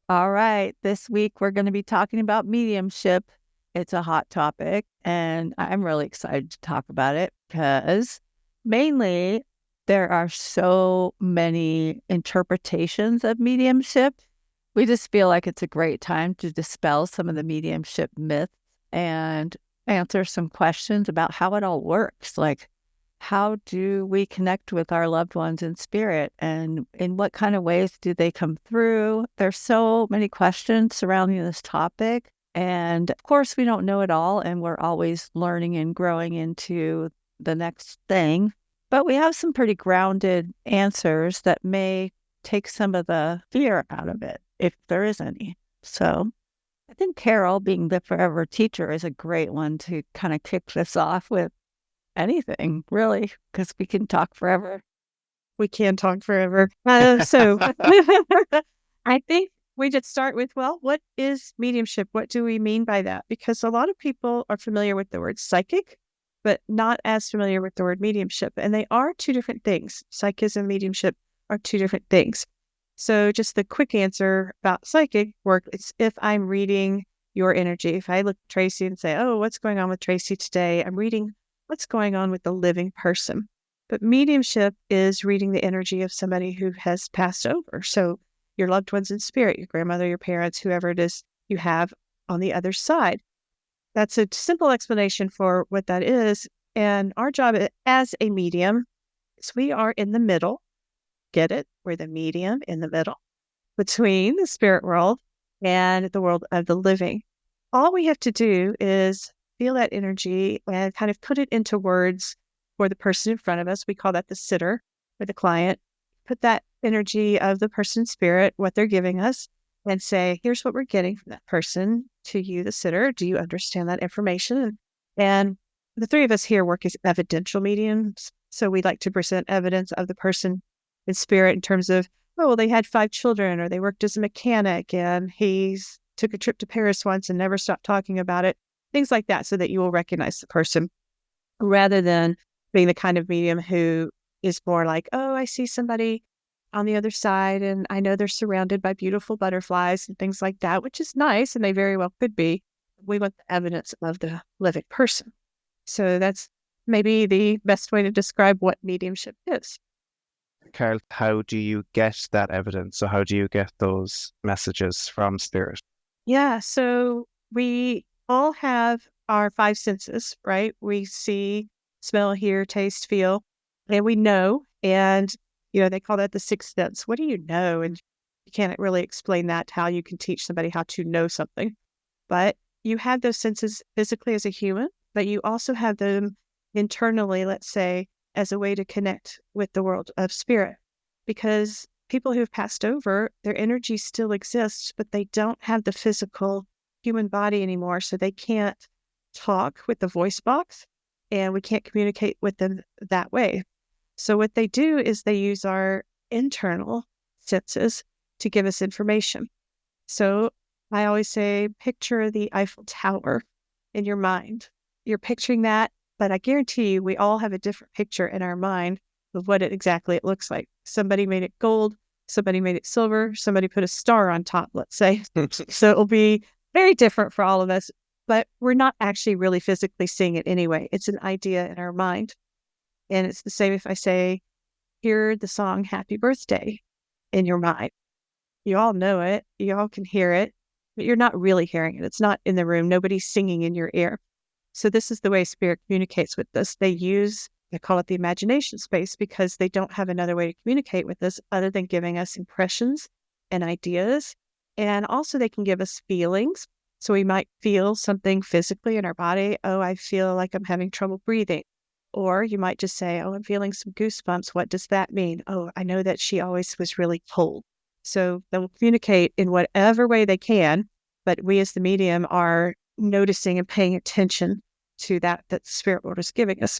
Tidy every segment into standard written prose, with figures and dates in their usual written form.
All right. This week we're going to be talking about mediumship. It's a hot topic, and I'm really excited to talk about it because mainly there are so many interpretations of mediumship. We just feel like it's a great time to dispel some of the mediumship myths and answer some questions about how it all works. Like, how do we connect with our loved ones in spirit, and in what kind of ways do they come through? There's so many questions surrounding this topic. And of course, we don't know it all, and we're always learning and growing into the next thing. But we have some pretty grounded answers that may take some of the fear out of it, if there is any. So I think Carol, being the forever teacher, is a great one to kind of kick this off with anything, really, because we can talk forever. We can talk forever. So I think we just start with, well, what is mediumship? What do we mean by that? Because a lot of people are familiar with the word psychic, but not as familiar with the word mediumship. And they are two different things. Psychism and mediumship are two different things. So just the quick answer about psychic work is if I'm reading your energy. If I look at Tracy and say, oh, what's going on with Tracy today? I'm reading what's going on with the living person. But mediumship is reading the energy of somebody who has passed over. So your loved ones in spirit, your grandmother, your parents, whoever it is you have on the other side. That's a simple explanation for what that is. And our job as a medium is we are in the middle. Get it? We're the medium in the middle between the spirit world and the world of the living. All we have to do is feel that energy and kind of put it into words for the person in front of us. We call that the sitter or the client. Put that energy of the person's spirit, what they're giving us, and say, here's what we're getting from that person to you, the sitter. Do you understand that information? And the three of us here work as evidential mediums. So we like to present evidence of the person in spirit in terms of, oh, well, they had 5 children, or they worked as a mechanic and he's took a trip to Paris once and never stopped talking about it. Things like that, so that you will recognize the person, rather than being the kind of medium who is more like, oh, I see somebody on the other side and I know they're surrounded by beautiful butterflies and things like that, which is nice, and they very well could be. We want the evidence of the living person. So that's maybe the best way to describe what mediumship is. Carl, how do you get that evidence? So how do you get those messages from spirit? Yeah, so we all have our 5 senses, right? We see, smell, hear, taste, feel, and we know. And, they call that the sixth sense. What do you know? And you can't really explain that, how you can teach somebody how to know something. But you have those senses physically as a human, but you also have them internally, let's say, as a way to connect with the world of spirit. Because people who have passed over, their energy still exists, but they don't have the physical human body anymore. So they can't talk with the voice box, and we can't communicate with them that way. So what they do is they use our internal senses to give us information. So I always say, picture the Eiffel Tower in your mind. You're picturing that, but I guarantee you, we all have a different picture in our mind of what it looks like. Somebody made it gold, somebody made it silver, somebody put a star on top, let's say. So it'll be very different for all of us, but we're not actually really physically seeing it anyway. It's an idea in our mind. And it's the same if I say, hear the song Happy Birthday in your mind. You all know it, you all can hear it, but you're not really hearing it. It's not in the room. Nobody's singing in your ear. So this is the way spirit communicates with us. They call it the imagination space, because they don't have another way to communicate with us other than giving us impressions and ideas. And also they can give us feelings. So we might feel something physically in our body. Oh, I feel like I'm having trouble breathing. Or you might just say, oh, I'm feeling some goosebumps. What does that mean? Oh, I know that she always was really cold. So they'll communicate in whatever way they can, but we as the medium are noticing and paying attention to that the spirit world is giving us.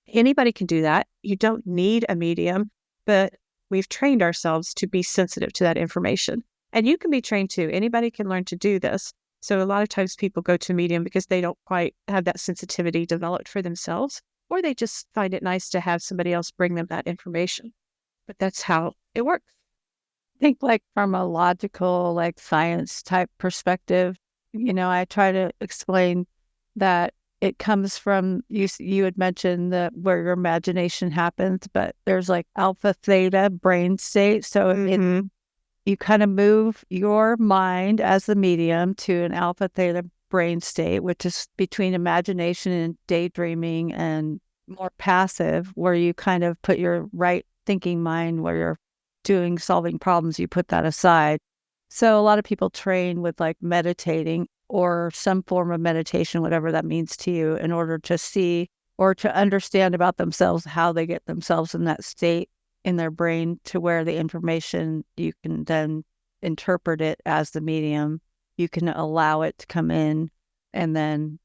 Anybody can do that. You don't need a medium, but we've trained ourselves to be sensitive to that information. And you can be trained too. Anybody can learn to do this. So a lot of times people go to a medium because they don't quite have that sensitivity developed for themselves, or they just find it nice to have somebody else bring them that information. But that's how it works. think like from a logical, like science type perspective, I try to explain that it comes from you had mentioned that where your imagination happens, but there's like alpha theta brain state. So you kind of move your mind as the medium to an alpha theta brain state, which is between imagination and daydreaming and more passive, where you kind of put your right thinking mind where you're solving problems, you put that aside. So a lot of people train with like meditating or some form of meditation, whatever that means to you, in order to see or to understand about themselves, how they get themselves in that state in their brain to where the information, you can then interpret it as the medium. You can allow it to come in and then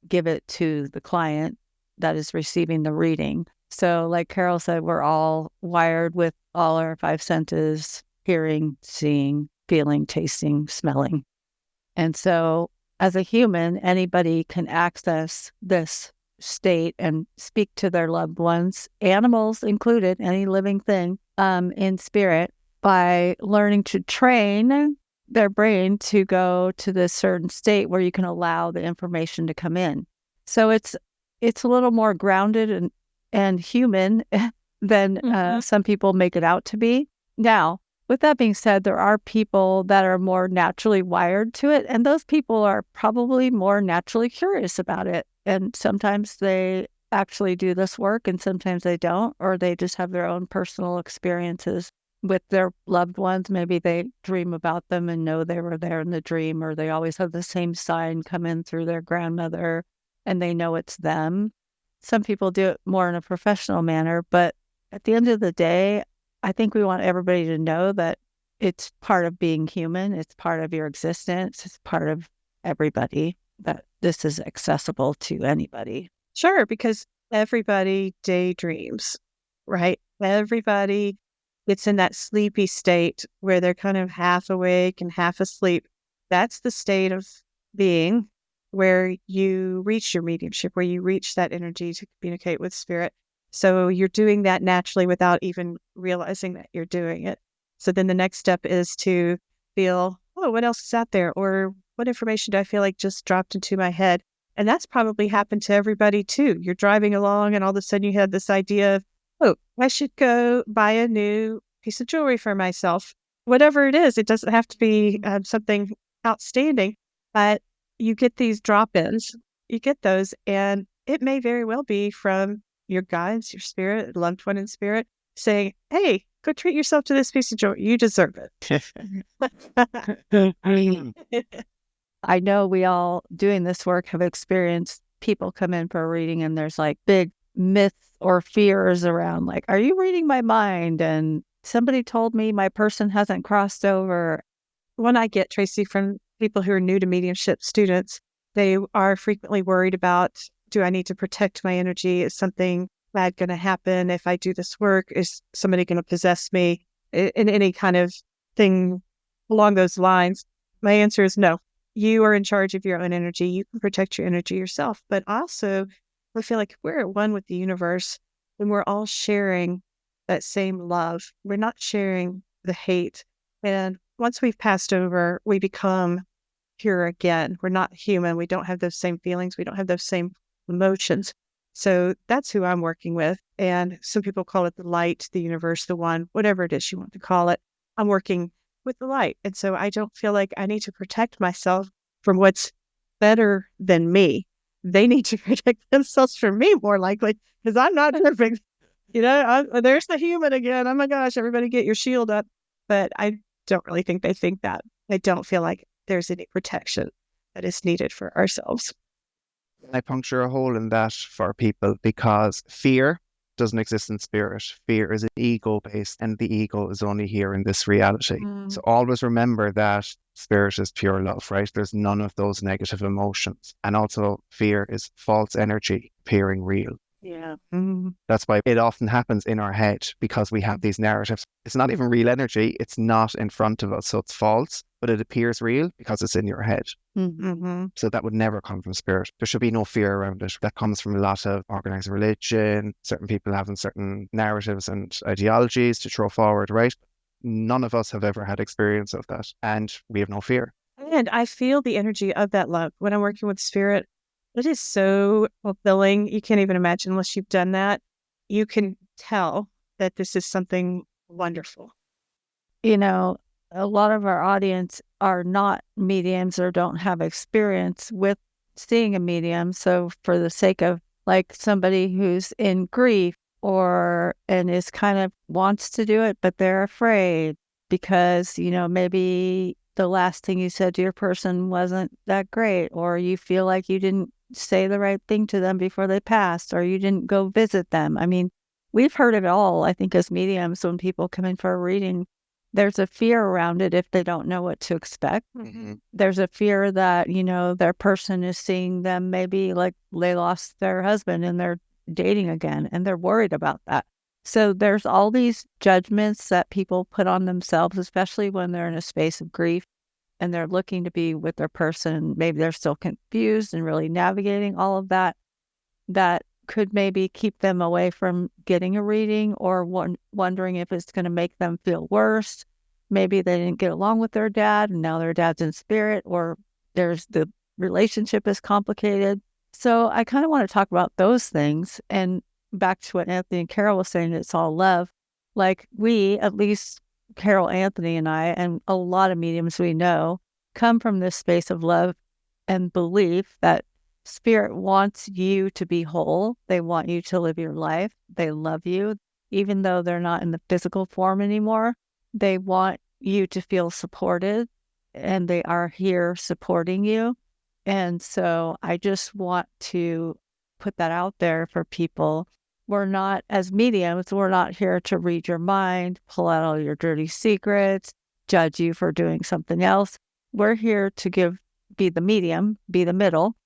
give it to the client that is receiving the reading. So like Carol said, we're all wired with all our five senses: hearing, seeing, feeling, tasting, smelling. And so as a human, anybody can access this state and speak to their loved ones, animals included, any living thing, in spirit, by learning to train their brain to go to this certain state where you can allow the information to come in. So it's a little more grounded and human than some people make it out to be. Now, with that being said, there are people that are more naturally wired to it, and those people are probably more naturally curious about it. And sometimes they actually do this work and sometimes they don't, or they just have their own personal experiences with their loved ones. Maybe they dream about them and know they were there in the dream, or they always have the same sign come in through their grandmother and they know it's them. Some people do it more in a professional manner, but at the end of the day, I think we want everybody to know that it's part of being human. It's part of your existence. It's part of everybody, that this is accessible to anybody. Sure, because everybody daydreams, right? Everybody gets in that sleepy state where they're kind of half awake and half asleep. That's the state of being where you reach your mediumship, where you reach that energy to communicate with spirit. So you're doing that naturally without even realizing that you're doing it. So then the next step is to feel, oh, what else is out there? Or what information do I feel like just dropped into my head? And that's probably happened to everybody too. You're driving along and all of a sudden you had this idea of, oh, I should go buy a new piece of jewelry for myself. Whatever it is, it doesn't have to be something outstanding, but you get these drop-ins, you get those, and it may very well be from your guides, your spirit, loved one in spirit, saying, hey, go treat yourself to this piece of jewelry. You deserve it. I know we all doing this work have experienced people come in for a reading and there's like big myths or fears around like, are you reading my mind? And somebody told me my person hasn't crossed over. One I get, Tracy, from people who are new to mediumship students, they are frequently worried about, do I need to protect my energy? Is something bad going to happen if I do this work? Is somebody going to possess me? In any kind of thing along those lines. My answer is no. You are in charge of your own energy. You can protect your energy yourself. But also, I feel like we're at one with the universe and we're all sharing that same love. We're not sharing the hate. And once we've passed over, we become pure again. We're not human. We don't have those same feelings. We don't have those same emotions. So that's who I'm working with. And some people call it the light, the universe, the one, whatever it is you want to call it. I'm working with the light. And so I don't feel like I need to protect myself from what's better than me. They need to protect themselves from me more likely, because I'm not perfect. There's the human again. Oh my gosh, everybody get your shield up. But I don't really think they think that. I don't feel like there's any protection that is needed for ourselves. I puncture a hole in that for people because fear doesn't exist in spirit. Fear is an ego-based, and the ego is only here in this reality. So always remember that spirit is pure love, right? There's none of those negative emotions. And also fear is false energy appearing real. Yeah. That's why it often happens in our head, because we have these narratives. It's not even real energy. It's not in front of us. So it's false, but it appears real because it's in your head. So that would never come from spirit. There should be no fear around it. That comes from a lot of organized religion, certain people having certain narratives and ideologies to throw forward, right? none of us have ever had experience of that, and we have no fear. And I feel the energy of that love when I'm working with spirit. It is so fulfilling. You can't even imagine unless you've done that. You can tell that this is something wonderful. You know, a lot of our audience are not mediums or don't have experience with seeing a medium. So for the sake of like somebody who's in grief and is kind of wants to do it, but they're afraid because, maybe the last thing you said to your person wasn't that great, or you feel like you didn't say the right thing to them before they passed, or you didn't go visit them. I mean, we've heard it all, I think, as mediums. When people come in for a reading, there's a fear around it if they don't know what to expect. Mm-hmm. There's a fear that, their person is seeing them maybe like they lost their husband and they're dating again, and they're worried about that. So there's all these judgments that people put on themselves, especially when they're in a space of grief and they're looking to be with their person. Maybe they're still confused and really navigating all of that. That could maybe keep them away from getting a reading, or wondering if it's going to make them feel worse. Maybe they didn't get along with their dad and now their dad's in spirit, or the relationship is complicated. So I kind of want to talk about those things. And back to what Anthony and Carol was saying, it's all love. Like we, at least Carol, Anthony, and I, and a lot of mediums we know, come from this space of love and belief that spirit wants you to be whole. They want you to live your life. They love you. Even though they're not in the physical form anymore, they want you to feel supported, and they are here supporting you. And so I just want to put that out there for people. We're not, as mediums, we're not here to read your mind, pull out all your dirty secrets, judge you for doing something else. We're here to be the medium, be the middle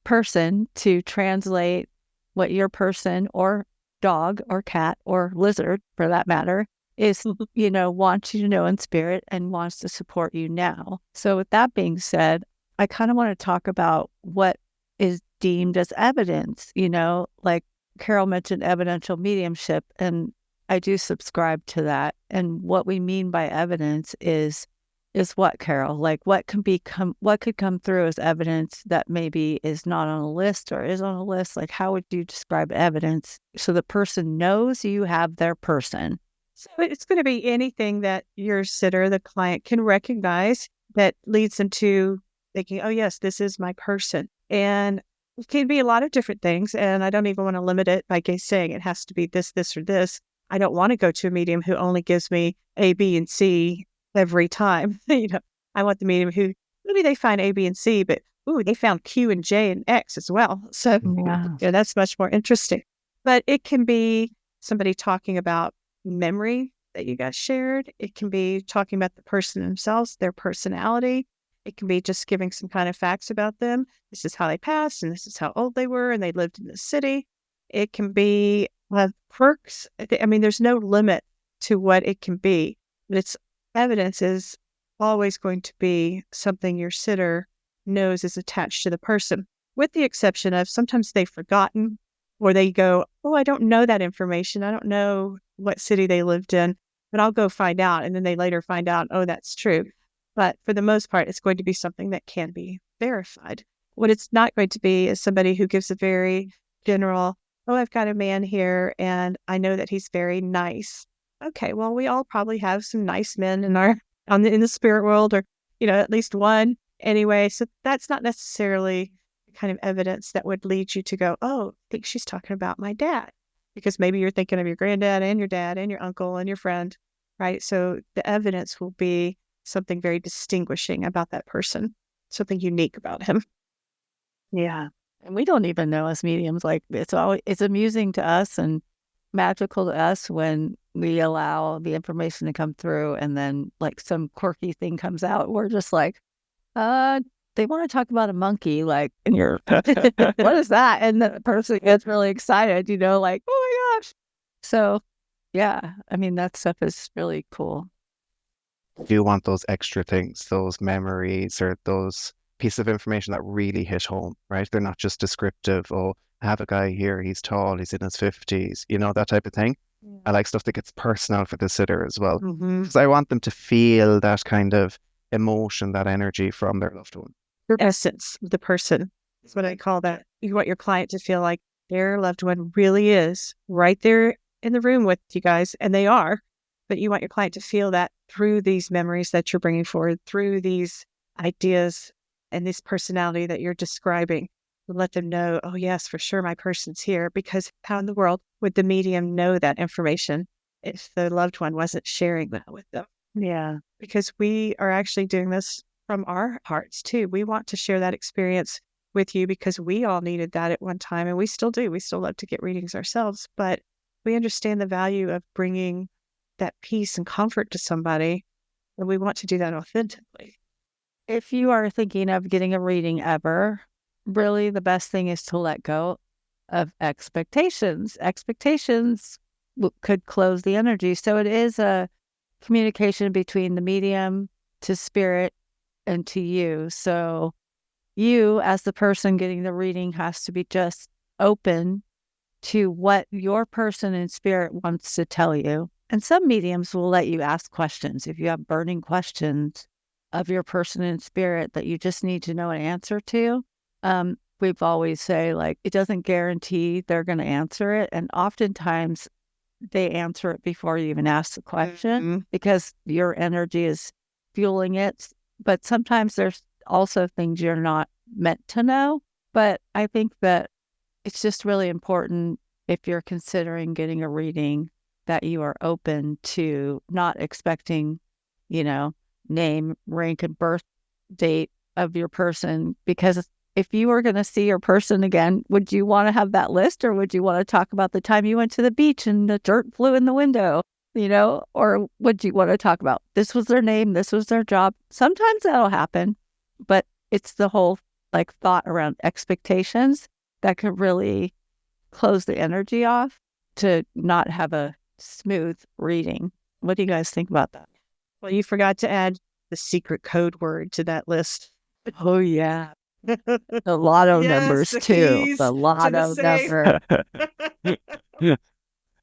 person to translate what your person or dog or cat or lizard, for that matter, is, wants you to know in spirit and wants to support you now. So with that being said, I kind of want to talk about what is deemed as evidence, like Carol mentioned evidential mediumship, and I do subscribe to that. And what we mean by evidence is what, Carol? Like what could come through as evidence that maybe is not on a list or is on a list? Like how would you describe evidence so the person knows you have their person? So it's going to be anything that your sitter, the client, can recognize that leads them to thinking, oh yes, this is my person. And it can be a lot of different things. And I don't even want to limit it by saying it has to be this, this, or this. I don't want to go to a medium who only gives me A, B, and C every time. I want the medium who maybe they find A, B, and C, but they found Q and J and X as well. So that's much more interesting. But it can be somebody talking about memory that you guys shared. It can be talking about the person themselves, their personality. It can be just giving some kind of facts about them. This is how they passed, and this is how old they were, and they lived in the city. It can be quirks. I mean, there's no limit to what it can be. But it's evidence is always going to be something your sitter knows is attached to the person, with the exception of sometimes they've forgotten, or they go, oh, I don't know that information. I don't know what city they lived in, but I'll go find out. And then they later find out, oh, that's true. But for the most part, it's going to be something that can be verified. What it's not going to be is somebody who gives a very general, oh, I've got a man here and I know that he's very nice. Okay, well, we all probably have some nice men in the spirit world, or, at least one anyway. So that's not necessarily the kind of evidence that would lead you to go, oh, I think she's talking about my dad. Because maybe you're thinking of your granddad and your dad and your uncle and your friend, right? So the evidence will be something very distinguishing about that person, something unique about him. Yeah. And we don't even know as mediums, like it's amusing to us and magical to us when we allow the information to come through and then like some quirky thing comes out. We're just like, they want to talk about a monkey, like, and you're, what is that? And the person gets really excited, like, oh my gosh. So yeah, I mean, that stuff is really cool. Do you want those extra things, those memories or those pieces of information that really hit home, right? They're not just descriptive. Oh, I have a guy here, he's tall, he's in his 50s, that type of thing. I like stuff that gets personal for the sitter as well. Mm-hmm. Because I want them to feel that kind of emotion, that energy from their loved one. The essence of the person is what I call that. You want your client to feel like their loved one really is right there in the room with you guys, and they are. But you want your client to feel that through these memories that you're bringing forward, through these ideas and this personality that you're describing. Let them know, oh, yes, for sure, my person's here. Because how in the world would the medium know that information if the loved one wasn't sharing that with them? Yeah. Because we are actually doing this from our hearts too. We want to share that experience with you because we all needed that at one time, and we still do. We still love to get readings ourselves, but we understand the value of bringing that peace and comfort to somebody, and we want to do that authentically. If you are thinking of getting a reading ever, really the best thing is to let go of expectations. Expectations could close the energy. So it is a communication between the medium to spirit and to you. So you, as the person getting the reading, has to be just open to what your person in spirit wants to tell you. And some mediums will let you ask questions. If you have burning questions of your person in spirit that you just need to know an answer to, we've always say, like, it doesn't guarantee they're going to answer it. And oftentimes they answer it before you even ask the question because your energy is fueling it. But sometimes there's also things you're not meant to know. But I think that it's just really important if you're considering getting a reading that you are open to not expecting, name, rank, and birth date of your person. Because if you were going to see your person again, would you want to have that list, or would you want to talk about the time you went to the beach and the dirt flew in the window, or would you want to talk about this was their name, this was their job? Sometimes that'll happen, but it's the whole thought around expectations that could really close the energy off to not have a smooth reading. What do you guys think about that? Well, you forgot to add the secret code word to that list. Oh, yeah. The lotto numbers, too. The lotto number.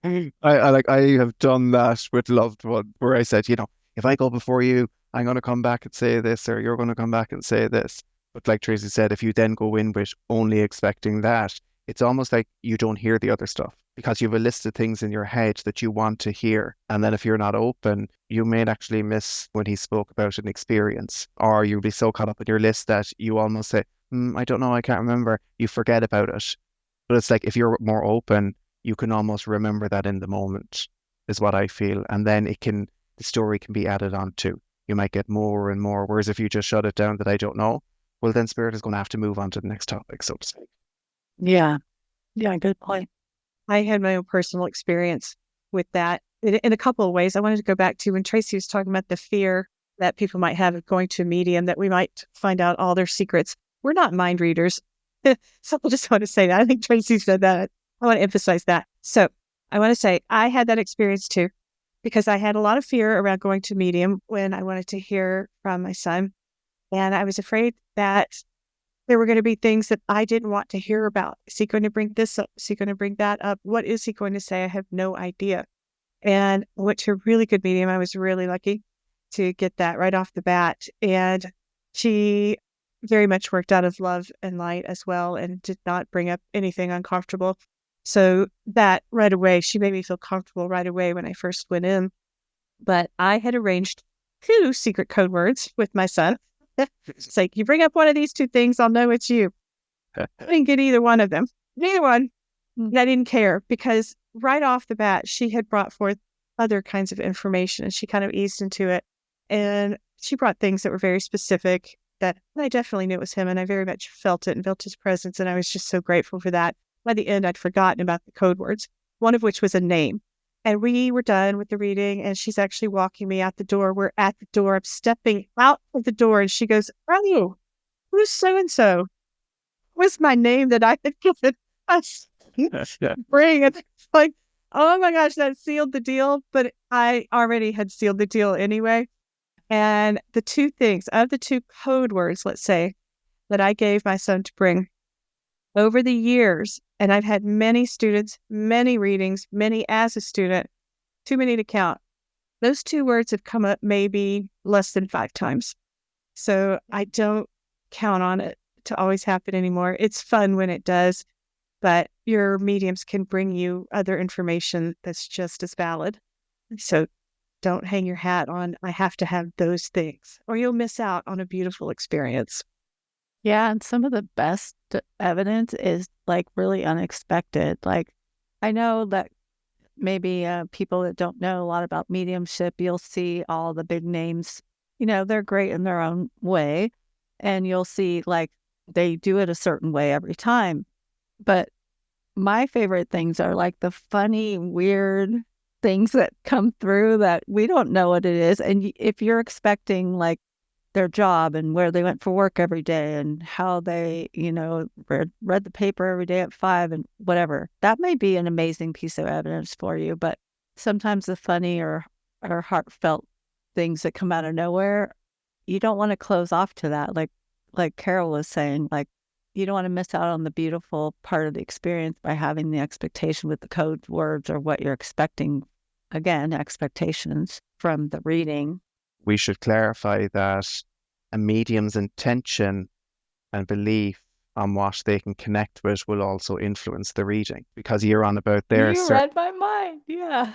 I have done that with loved one where I said, if I go before you, I'm going to come back and say this, or you're going to come back and say this. But like Tracy said, if you then go in with only expecting that, it's almost like you don't hear the other stuff because you have a list of things in your head that you want to hear. And then if you're not open, you may actually miss when he spoke about an experience, or you'll be so caught up in your list that you almost say, I don't know, I can't remember. You forget about it. But it's like if you're more open, you can almost remember that in the moment, is what I feel. And then the story can be added on to. You might get more and more. Whereas if you just shut it down that I don't know, well, then spirit is going to have to move on to the next topic, so to speak. Yeah. Yeah, good point. I had my own personal experience with that in a couple of ways. I wanted to go back to when Tracy was talking about the fear that people might have of going to a medium, that we might find out all their secrets. We're not mind readers. So I just want to say that. I think Tracy said that. I want to emphasize that. So I want to say I had that experience too, because I had a lot of fear around going to medium when I wanted to hear from my son. And I was afraid that there were going to be things that I didn't want to hear about. Is he going to bring this up? Is he going to bring that up? What is he going to say? I have no idea. And I went to a really good medium. I was really lucky to get that right off the bat. And she very much worked out of love and light as well, and did not bring up anything uncomfortable. So that right away, she made me feel comfortable right away when I first went in. But I had arranged 2 secret code words with my son. It's like, you bring up one of these 2 things, I'll know it's you. I didn't get either one of them. Neither one. And I didn't care, because right off the bat, she had brought forth other kinds of information, and she kind of eased into it. And she brought things that were very specific that I definitely knew it was him, and I very much felt it and felt his presence. And I was just so grateful for that. By the end, I'd forgotten about the code words, one of which was a name. And we were done with the reading, and she's actually walking me out the door. We're at the door. I'm stepping out of the door, and she goes, "Oh, who's so-and-so?" Was my name that I had given us. Bring it. It's like, oh my gosh, that sealed the deal. But I already had sealed the deal anyway. And the 2 things, of the 2 code words, let's say, that I gave my son to bring, over the years, And I've had many students, many readings, many as a student, too many to count. Those 2 words have come up maybe less than 5 times. So I don't count on it to always happen anymore. It's fun when it does, but your mediums can bring you other information that's just as valid. So don't hang your hat on, I have to have those things, or you'll miss out on a beautiful experience. Yeah, and some of the best evidence is like really unexpected. Like, I know that maybe people that don't know a lot about mediumship, you'll see all the big names, they're great in their own way. And you'll see like they do it a certain way every time. But my favorite things are like the funny, weird things that come through that we don't know what it is. And if you're expecting like their job and where they went for work every day and how they, read the paper every day at 5 and whatever, that may be an amazing piece of evidence for you. But sometimes the funny or heartfelt things that come out of nowhere, you don't want to close off to that. Like Carol was saying, like, you don't want to miss out on the beautiful part of the experience by having the expectation with the code words or what you're expecting. Again, expectations from the reading. We should clarify that a medium's intention and belief on what they can connect with will also influence the reading, because you're on about there. You read my mind, yeah.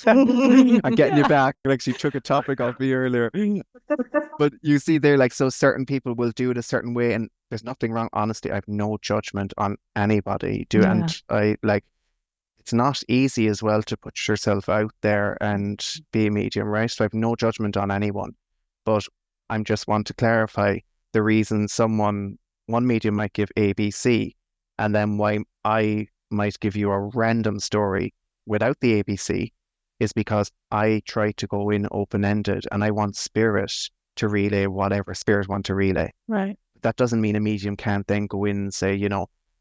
I'm getting you back. Like, she took a topic off me earlier. But you see there, like, so certain people will do it a certain way, and there's nothing wrong. Honestly, I have no judgment on anybody. And I like, it's not easy as well to put yourself out there and be a medium, right? So I have no judgment on anyone. But I just want to clarify the reason one medium might give ABC, and then why I might give you a random story without the ABC is because I try to go in open-ended and I want spirit to relay whatever spirit want to relay. Right. That doesn't mean a medium can't then go in and say,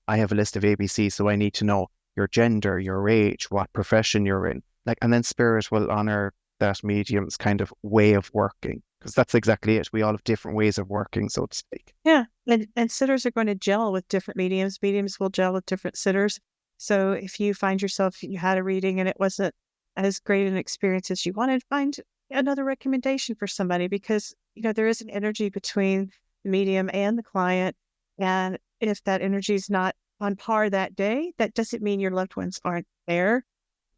I have a list of ABC, so I need to know your gender, your age, what profession you're in. Like, and then spirit will honor that medium's kind of way of working, because that's exactly it. We all have different ways of working, so to speak. Yeah. And sitters are going to gel with different mediums. Mediums will gel with different sitters. So if you find yourself, you had a reading and it wasn't as great an experience as you wanted, find another recommendation for somebody, because, there is an energy between the medium and the client. And if that energy is not on par that day, that doesn't mean your loved ones aren't there.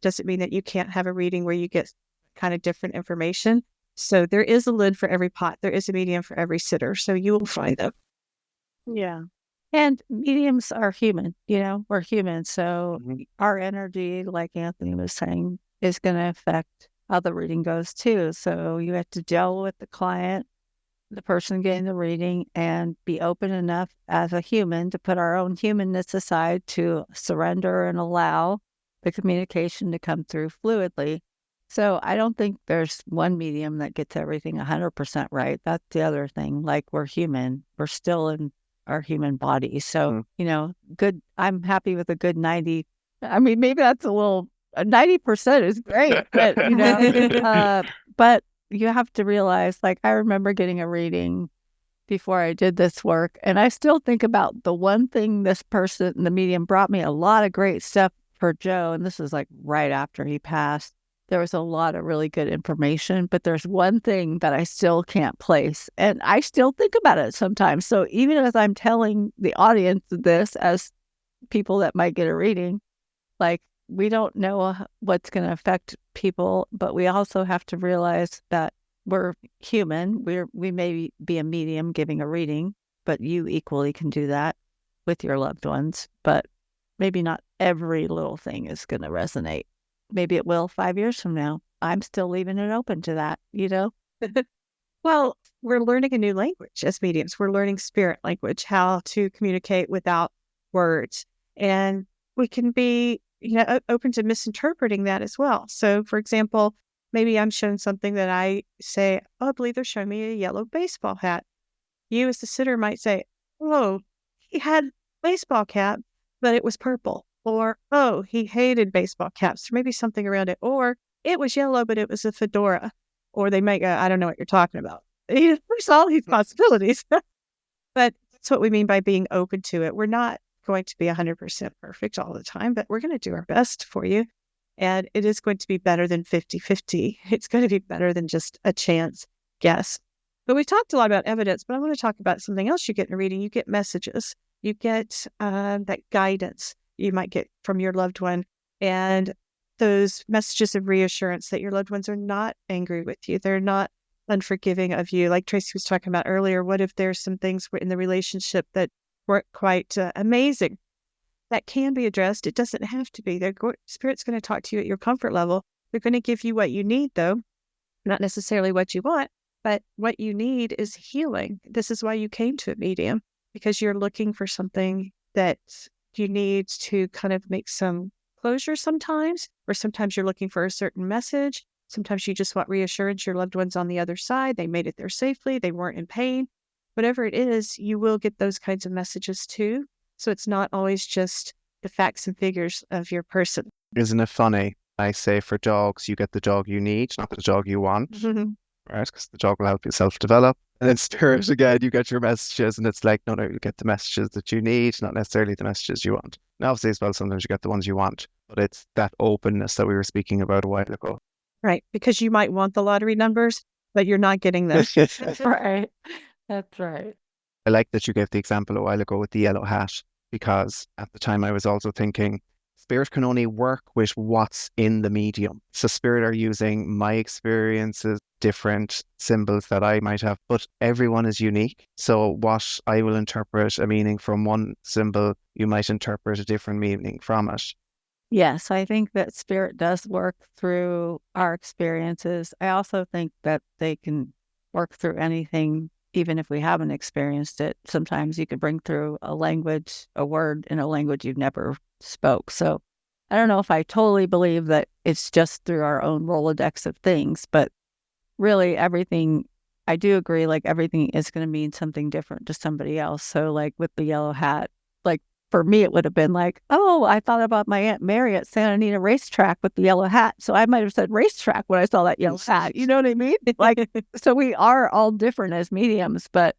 Doesn't mean that you can't have a reading where you get kind of different information. So there is a lid for every pot. There is a medium for every sitter. So you will find them. Yeah. And mediums are human, we're human. So our energy, like Anthony was saying, is going to affect how the reading goes too. So you have to gel with the client, the person getting the reading, and be open enough as a human to put our own humanness aside to surrender and allow the communication to come through fluidly. So I don't think there's one medium that gets everything 100% right. That's the other thing. Like, we're human. We're still in our human body. So, good. I'm happy with a good 90. I mean, maybe that's a little, 90% is great, but, but you have to realize, like, I remember getting a reading before I did this work, and I still think about the one thing this person, the medium, brought me a lot of great stuff for Joe. And this was like right after he passed. There was a lot of really good information, but there's one thing that I still can't place. And I still think about it sometimes. So even as I'm telling the audience this, as people that might get a reading, like, we don't know what's going to affect people, but we also have to realize that we're human. We may be a medium giving a reading, but you equally can do that with your loved ones. But maybe not every little thing is going to resonate. Maybe it will 5 years from now. I'm still leaving it open to that, Well, we're learning a new language as mediums. We're learning spirit language, how to communicate without words. And we can be, open to misinterpreting that as well. So, for example, maybe I'm shown something that I say, oh, I believe they're showing me a yellow baseball hat. You as the sitter might say, oh, he had a baseball cap, but it was purple. Or, oh, he hated baseball caps, or maybe something around it. Or it was yellow, but it was a fedora. Or they might go, I don't know what you're talking about. There's all these possibilities. But that's what we mean by being open to it. We're not going to be 100% perfect all the time, but we're going to do our best for you. And it is going to be better than 50-50. It's going to be better than just a chance guess. But we've talked a lot about evidence, but I want to talk about something else you get in a reading. You get messages. You get that guidance you might get from your loved one. And those messages of reassurance that your loved ones are not angry with you. They're not unforgiving of you. Like Tracy was talking about earlier, what if there's some things in the relationship that weren't quite amazing? That can be addressed. It doesn't have to be. Spirit's going to talk to you at your comfort level. They're going to give you what you need, though, not necessarily what you want, but what you need is healing. This is why you came to a medium, because you're looking for something that you need to kind of make some closure sometimes, or sometimes you're looking for a certain message. Sometimes you just want reassurance your loved one's on the other side. They made it there safely. They weren't in pain. Whatever it is, you will get those kinds of messages too. So it's not always just the facts and figures of your person. Isn't it funny? I say for dogs, you get the dog you need, not the dog you want, right? Because the dog will help you self-develop. And then spirit, again, you get your messages, and it's like, no, you get the messages that you need, not necessarily the messages you want. And obviously as well, sometimes you get the ones you want, but it's that openness that we were speaking about a while ago. Right, because you might want the lottery numbers, but you're not getting them. That's right. That's right. I like that you gave the example a while ago with the yellow hat, because at the time I was also thinking spirit can only work with what's in the medium. So spirit are using my experiences, different symbols that I might have, but everyone is unique. So what I will interpret a meaning from one symbol, you might interpret a different meaning from it. Yes, I think that spirit does work through our experiences. I also think that they can work through anything, even if we haven't experienced it. Sometimes you could bring through a language, a word in a language you've never spoke. So I don't know if I totally believe that it's just through our own Rolodex of things, but really everything, I do agree, like everything is going to mean something different to somebody else. So like with the yellow hat, like for me, it would have been like, oh, I thought about my Aunt Mary at Santa Anita racetrack with the yellow hat. So I might have said racetrack when I saw that yellow hat. You know what I mean? Like, so we are all different as mediums, but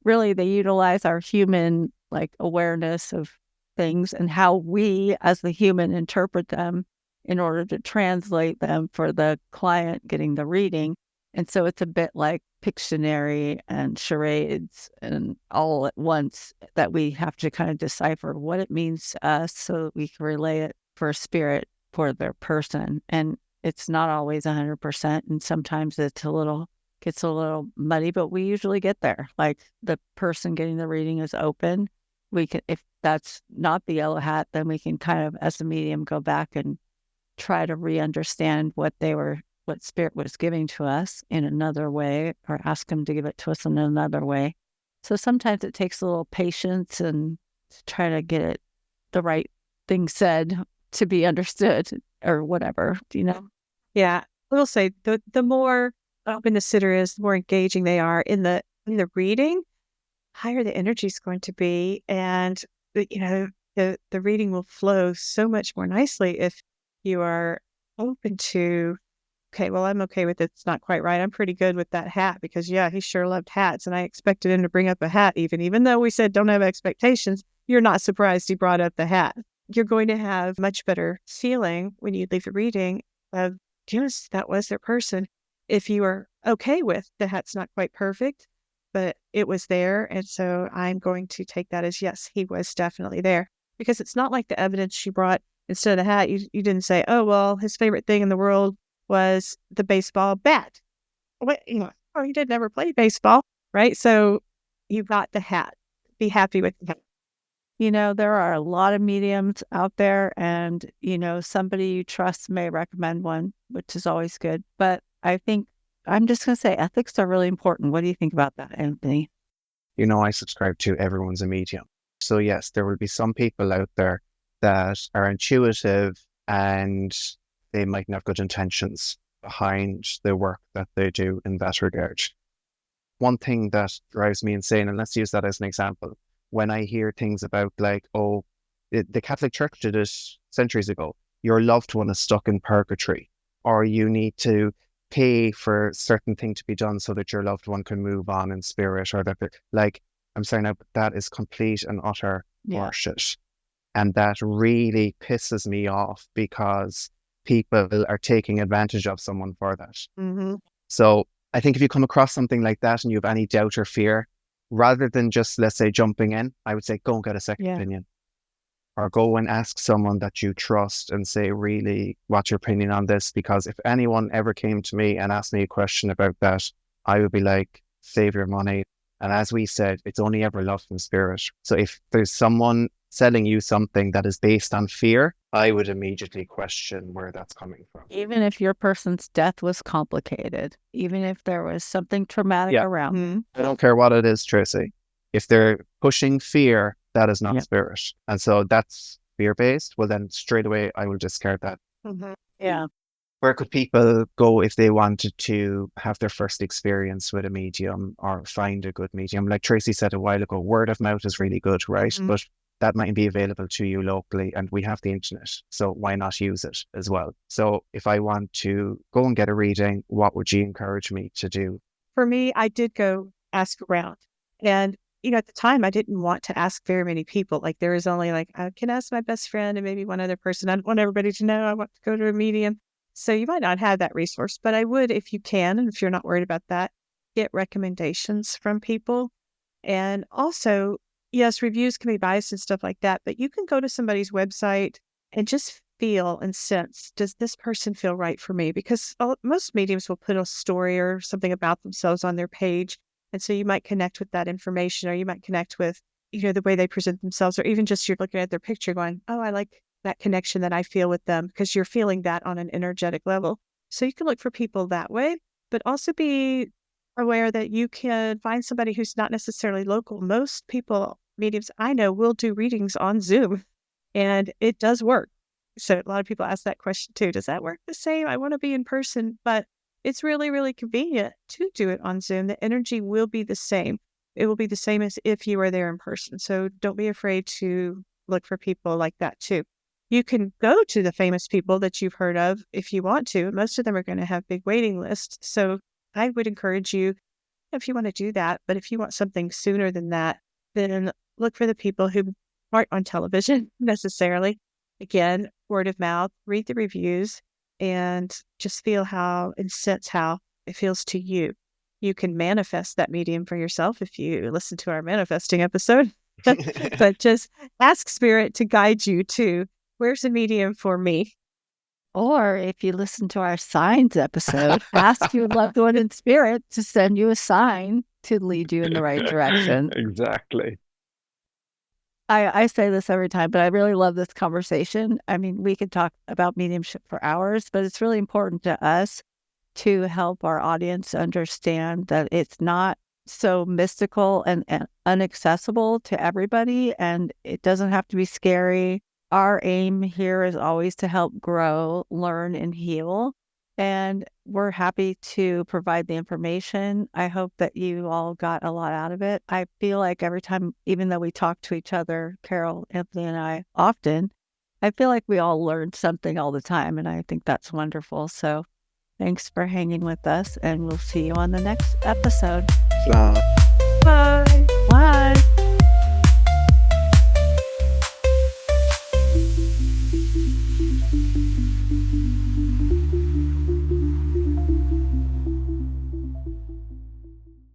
really they utilize our human like awareness of things and how we as the human interpret them in order to translate them for the client getting the reading. And so it's a bit like Pictionary and charades and all at once that we have to kind of decipher what it means to us so that we can relay it for spirit for their person. And it's not always 100%. And sometimes gets a little muddy, but we usually get there. Like the person getting the reading is open. We can, if that's not the yellow hat, then we can kind of, as a medium, go back and try to re-understand what spirit was giving to us in another way, or ask them to give it to us in another way. So sometimes it takes a little patience and to try to get it the right thing said to be understood or whatever, you know? Yeah. I will say the more open the sitter is, the more engaging they are in the reading, higher the energy is going to be. And, the reading will flow so much more nicely if you are open to, okay, well, I'm okay with it. It's not quite right. I'm pretty good with that hat because, yeah, he sure loved hats. And I expected him to bring up a hat even though we said don't have expectations. You're not surprised he brought up the hat. You're going to have much better feeling when you leave the reading of, yes, that was their person. If you are okay with the hat's not quite perfect, but it was there. And so I'm going to take that as, yes, he was definitely there. Because it's not like the evidence she brought instead of the hat. You didn't say, oh, well, his favorite thing in the world was the baseball bat. What, he did never play baseball, right? So you got the hat. Be happy with the hat. There are a lot of mediums out there, and, somebody you trust may recommend one, which is always good. But I think I'm just going to say ethics are really important. What do you think about that, Anthony? I subscribe to everyone's a medium. So yes, there will be some people out there that are intuitive and they might have good intentions behind the work that they do in that regard. One thing that drives me insane, and let's use that as an example, when I hear things about like, oh, the Catholic Church did it centuries ago, your loved one is stuck in purgatory, or you need to pay for certain thing to be done so that your loved one can move on in spirit, or that, like, I'm sorry now, but that is complete and utter Yeah. horseshit. And that really pisses me off because people are taking advantage of someone for that. Mm-hmm. So I think if you come across something like that and you have any doubt or fear, rather than just, let's say, jumping in, I would say, go and get a second opinion. Or go and ask someone that you trust and say, really, what's your opinion on this? Because if anyone ever came to me and asked me a question about that, I would be like, save your money. And as we said, it's only ever love from spirit. So if there's someone selling you something that is based on fear, I would immediately question where that's coming from. Even if your person's death was complicated, even if there was something traumatic around. Mm-hmm. I don't care what it is, Tracy. If they're pushing fear, that is not spirit. And so that's fear-based. Well, then straight away, I will discard that. Mm-hmm. Yeah. Where could people go if they wanted to have their first experience with a medium or find a good medium? Like Tracy said a while ago, word of mouth is really good, right? Mm-hmm. But that might be available to you locally, and we have the internet. So why not use it as well? So if I want to go and get a reading, what would you encourage me to do? For me, I did go ask around. And, at the time, I didn't want to ask very many people. Like, there was only like, I can ask my best friend and maybe one other person. I don't want everybody to know I want to go to a medium. So you might not have that resource, but I would, if you can, and if you're not worried about that, get recommendations from people. And also, yes, reviews can be biased and stuff like that, but you can go to somebody's website and just feel and sense, does this person feel right for me? Because most mediums will put a story or something about themselves on their page. And so you might connect with that information, or you might connect with, the way they present themselves, or even just you're looking at their picture going, oh, I like that connection that I feel with them, because you're feeling that on an energetic level. So you can look for people that way, but also be aware that you can find somebody who's not necessarily local. Most people, mediums I know, will do readings on Zoom, and it does work. So a lot of people ask that question too. Does that work the same? I want to be in person, but it's really, really convenient to do it on Zoom. The energy will be the same. It will be the same as if you were there in person. So don't be afraid to look for people like that too. You can go to the famous people that you've heard of if you want to. Most of them are going to have big waiting lists. So I would encourage you, if you want to do that, but if you want something sooner than that, then look for the people who aren't on television necessarily. Again, word of mouth, read the reviews, and just feel how and sense how it feels to you. You can manifest that medium for yourself if you listen to our manifesting episode. But just ask spirit to guide you to, where's a medium for me? Or if you listen to our signs episode, ask your loved one in spirit to send you a sign to lead you in the right direction. Exactly. I say this every time, but I really love this conversation. I mean, we could talk about mediumship for hours, but it's really important to us to help our audience understand that it's not so mystical and inaccessible to everybody, and it doesn't have to be scary. Our aim here is always to help grow, learn, and heal. And we're happy to provide the information. I hope that you all got a lot out of it. I feel like every time, even though we talk to each other, Carol, Anthony, and I often, I feel like we all learn something all the time. And I think that's wonderful. So thanks for hanging with us. And we'll see you on the next episode. Bye. Bye.